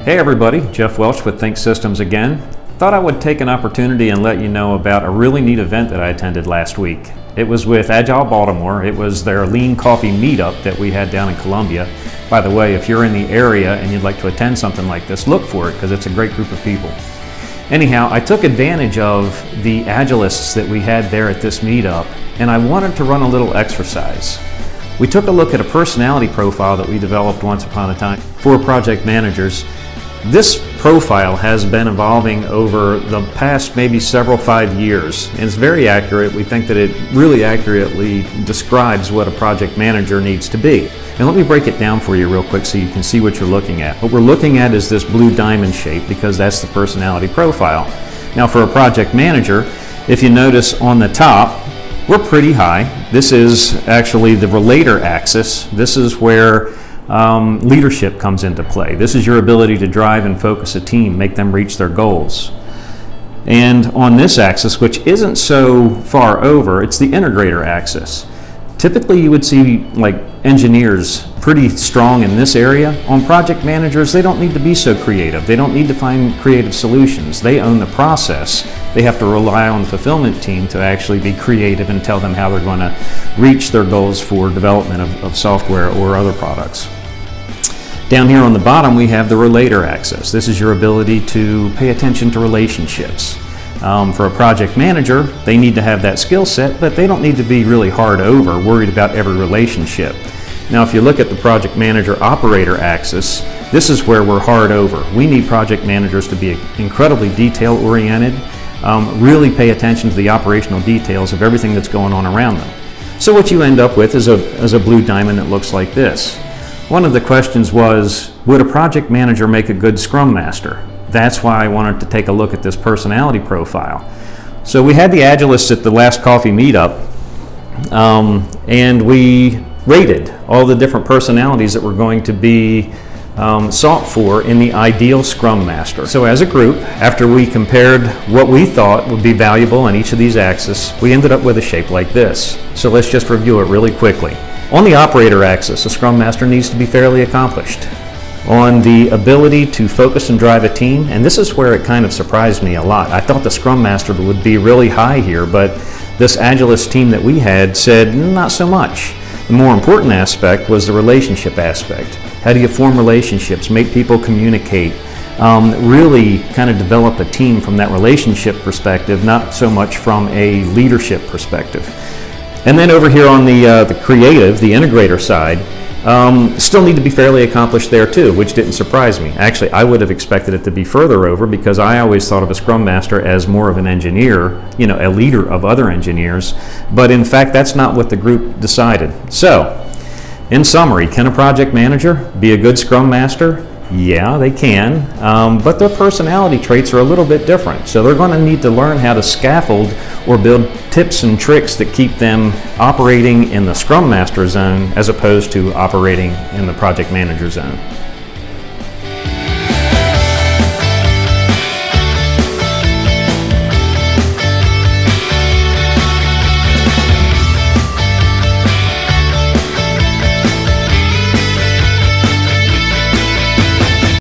Hey everybody, Jeff Welch with Think Systems again. Thought I would take an opportunity and let you know about a really neat event that I attended last week. It was with Agile Baltimore. It was their Lean Coffee meetup that we had down in Columbia. By the way, if you're in the area and you'd like to attend something like this, look for it because it's a great group of people. Anyhow, I took advantage of the Agilists that we had there at this meetup, and I wanted to run a little exercise. We took a look at a personality profile that we developed once upon a time for project managers. This profile has been evolving over the past maybe 5 years, and it's very accurate. We think that it really accurately describes what a project manager needs to be. And let me break it down for you real quick so you can see what you're looking at. What we're looking at is this blue diamond shape because that's the personality profile. Now for a project manager, if you notice on the top, we're pretty high. This is actually the relator axis. This is where leadership comes into play. This is your ability to drive and focus a team, make them reach their goals. And on this axis, which isn't so far over, it's the integrator axis. Typically you would see like engineers pretty strong in this area. On project managers, they don't need to be so creative. They don't need to find creative solutions. They own the process. They have to rely on the fulfillment team to actually be creative and tell them how they're going to reach their goals for development of software or other products. Down here on the bottom, we have the relator axis. This is your ability to pay attention to relationships. For a project manager, they need to have that skill set, but they don't need to be really hard over, worried about every relationship. Now, if you look at the project manager operator axis, this is where we're hard over. We need project managers to be incredibly detail-oriented, really pay attention to the operational details of everything that's going on around them. So what you end up with is a blue diamond that looks like this. One of the questions was, would a project manager make a good Scrum Master? That's why I wanted to take a look at this personality profile. So we had the Agilists at the last coffee meetup, and we rated all the different personalities that were going to be sought for in the ideal Scrum Master. So as a group, after we compared what we thought would be valuable on each of these axes, we ended up with a shape like this. So let's just review it really quickly. On the operator axis, a Scrum Master needs to be fairly accomplished. On the ability to focus and drive a team, and this is where it kind of surprised me a lot. I thought the Scrum Master would be really high here, but this Agilist team that we had said not so much. The more important aspect was the relationship aspect. How do you form relationships, make people communicate, really kind of develop a team from that relationship perspective, not so much from a leadership perspective. And then over here on the creative, the integrator side, still need to be fairly accomplished there too, which didn't surprise me. Actually, I would have expected it to be further over because I always thought of a Scrum Master as more of an engineer, a leader of other engineers. But in fact, that's not what the group decided. So, in summary, can a project manager be a good Scrum Master? Yeah, they can, but their personality traits are a little bit different. So they're going to need to learn how to scaffold or build tips and tricks that keep them operating in the Scrum Master zone as opposed to operating in the project manager zone.